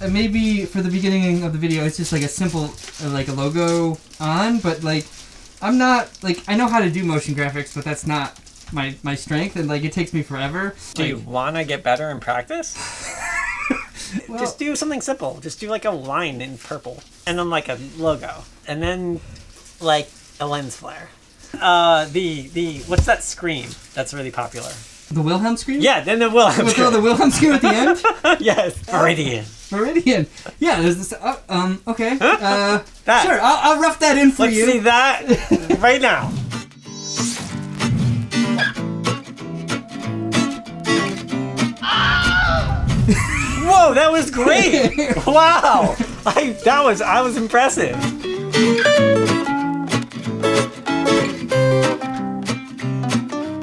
maybe for the beginning of the video, it's just like a simple, like a logo on, but like, I'm not, like, I know how to do motion graphics, but that's not my strength, and like, it takes me forever. Do you want to get better in practice? Well, just do something simple. Just do like a line in purple, and then like a logo, and then like a lens flare. The what's that scream that's really popular? The Wilhelm scream? Yeah, then the Wilhelm scream. The Wilhelm scream at the end? Yes, Viridian. Viridian. Yeah, there's this, okay. That. Sure, I'll rough that in for you. Let's see that right now. Whoa, that was great! Wow, I was impressive.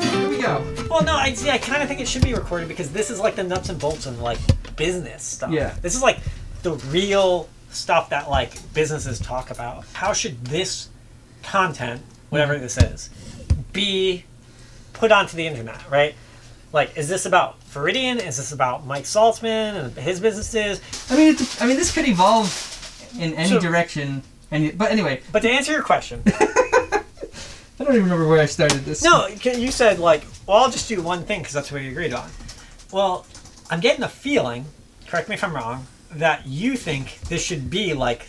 Here we go. Well, no, I kind of think it should be recorded because this is like the nuts and bolts of like business stuff. Yeah. This is like the real stuff that like businesses talk about. How should this content, whatever this is, be put onto the internet, right? Like, is this about Viridian? Is this about Mike Saltzman and his businesses? I mean, this could evolve in any direction. But anyway. But to answer your question. I don't even remember where I started this. No, you said, like, well, I'll just do one thing because that's what we agreed on. Well, I'm getting a feeling, correct me if I'm wrong, that you think this should be, like,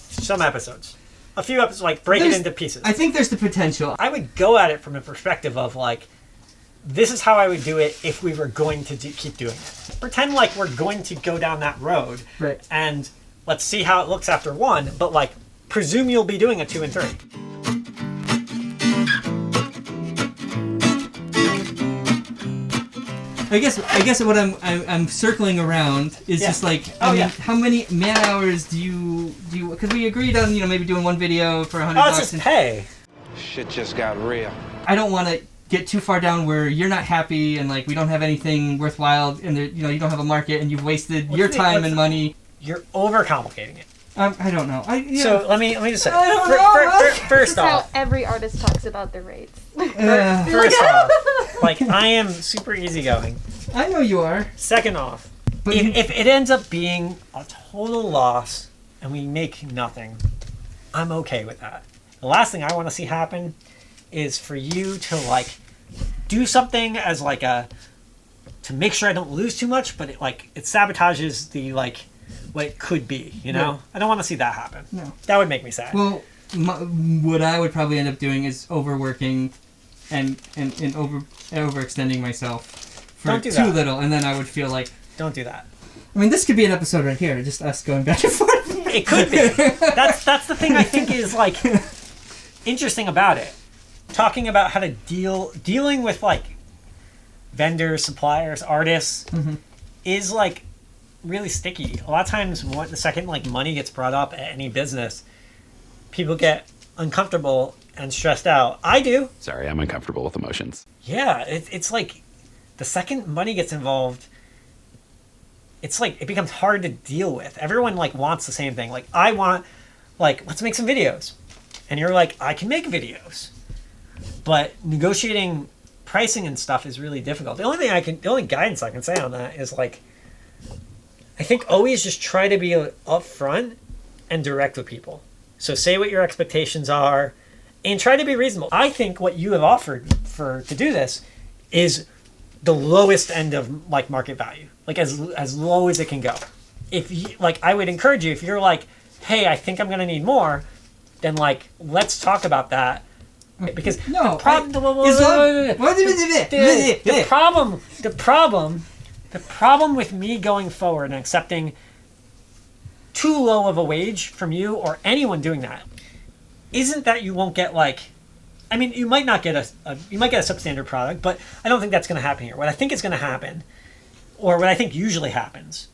some episodes. A few episodes, like, break it into pieces. I think there's the potential. I would go at it from a perspective of, like, this is how I would do it if we were going to keep doing it. Pretend like we're going to go down that road. Right. And let's see how it looks after 1, but, like, presume you'll be doing a 2 and 3. I guess what I'm circling around is just like, how many man hours do you because we agreed on, maybe doing one video for $100. Oh, it's just pay. Shit just got real. I don't want to get too far down where you're not happy and like we don't have anything worthwhile and there, you don't have a market and you've wasted your time and money. You're overcomplicating it. I don't know. So let me just say. I don't know. First That's off, how every artist talks about their rates. first off, like I am super easygoing. I know you are. Second off, But if it ends up being a total loss and we make nothing, I'm okay with that. The last thing I want to see happen is for you to like do something as like to make sure I don't lose too much, but it sabotages the like what it could be, Yeah. I don't want to see that happen. No. That would make me sad. Well, what I would probably end up doing is overworking and overextending myself for Don't do too that. little, and then I would feel like, Don't do that. I mean, this could be an episode right here, just us going back and forth. It could be. That's the thing I think is like interesting about it. Talking about how to dealing with like vendors, suppliers, artists is like really sticky. A lot of times the second like money gets brought up at any business, people get uncomfortable and stressed out. I do. Sorry, I'm uncomfortable with emotions. Yeah, it's like the second money gets involved, it's like it becomes hard to deal with. Everyone like wants the same thing. Like I want, like, let's make some videos, and you're like, I can make videos, but negotiating pricing and stuff is really difficult. The only guidance I can say on that is like, I think always just try to be upfront and direct with people. So say what your expectations are, and try to be reasonable. I think what you have offered to do this is the lowest end of like market value, like as low as it can go. If you, like, I would encourage you, if you're like, hey, I think I'm gonna need more, then like let's talk about that, because the problem with me going forward and accepting too low of a wage from you or anyone doing that isn't that you won't get like, I mean, you might not get you might get a substandard product, but I don't think that's going to happen here. What I think is going to happen, or what I think usually happens,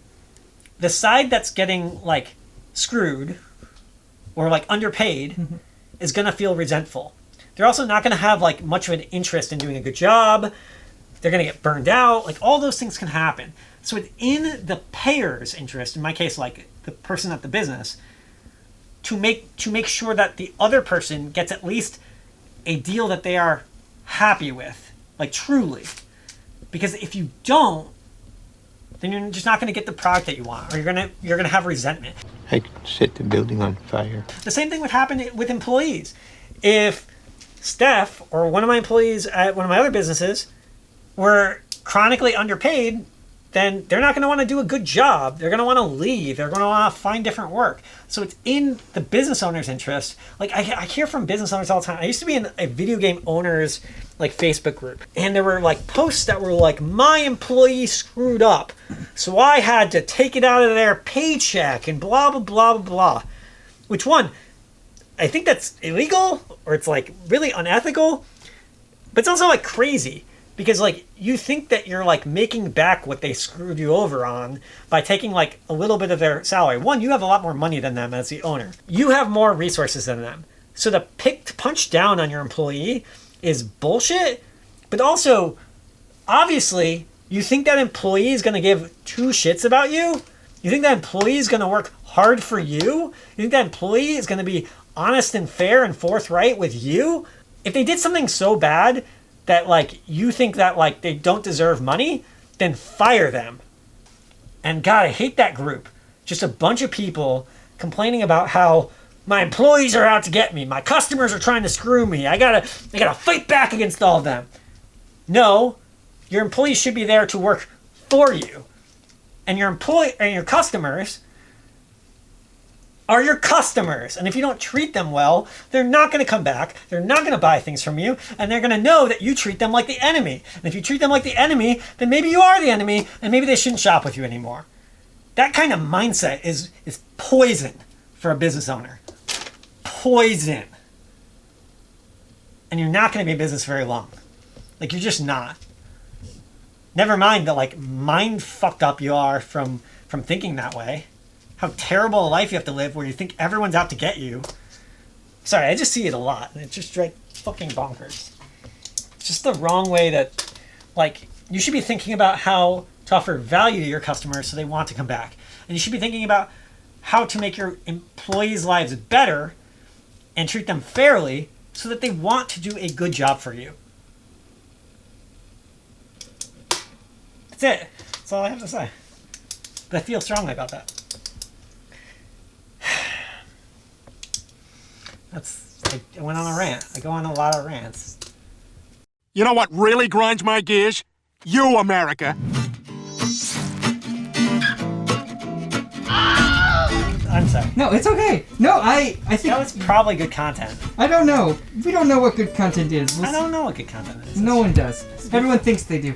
the side that's getting like screwed or like underpaid is going to feel resentful. They're also not going to have like much of an interest in doing a good job. They're going to get burned out. Like all those things can happen. So it's in the payer's interest, in my case, like the person at the business, to make sure that the other person gets at least a deal that they are happy with, like truly. Because if you don't, then you're just not going to get the product that you want, or you're gonna have resentment. I could set the building on fire. The same thing would happen with employees. If Steph or one of my employees at one of my other businesses were chronically underpaid, then they're not going to want to do a good job. They're going to want to leave. They're going to want to find different work. So it's in the business owner's interest. Like I hear from business owners all the time. I used to be in a video game owners like Facebook group, and there were like posts that were like, my employee screwed up, so I had to take it out of their paycheck and blah blah blah blah blah. Which one? I think that's illegal, or it's like really unethical, but it's also like crazy. Because, like, you think that you're, like, making back what they screwed you over on by taking, like, a little bit of their salary. One, you have a lot more money than them as the owner. You have more resources than them. So to punch down on your employee is bullshit. But also, obviously, you think that employee is going to give two shits about you? You think that employee is going to work hard for you? You think that employee is going to be honest and fair and forthright with you? If they did something so bad that, like, you think that, like, they don't deserve money, then fire them. And God, I hate that group. Just a bunch of people complaining about how my employees are out to get me. My customers are trying to screw me. I gotta fight back against all of them. No, your employees should be there to work for you. And your customers are your customers. And if you don't treat them well, they're not going to come back. They're not going to buy things from you. And they're going to know that you treat them like the enemy. And if you treat them like the enemy, then maybe you are the enemy, and maybe they shouldn't shop with you anymore. That kind of mindset is poison for a business owner. Poison. And you're not going to be in business very long. Like, you're just not. Never mind the, like, mind fucked up you are from thinking that way. How terrible a life you have to live where you think everyone's out to get you. Sorry, I just see it a lot. And it's just like fucking bonkers. It's just the wrong way that, like, you should be thinking about how to offer value to your customers so they want to come back. And you should be thinking about how to make your employees' lives better and treat them fairly so that they want to do a good job for you. That's it. That's all I have to say. But I feel strongly about that. I went on a rant. I go on a lot of rants. You know what really grinds my gears? You, America. I'm sorry. No, it's okay. No, I think That was probably good content. I don't know. We don't know what good content is. I don't know what good content is. No one does. Everyone thinks they do.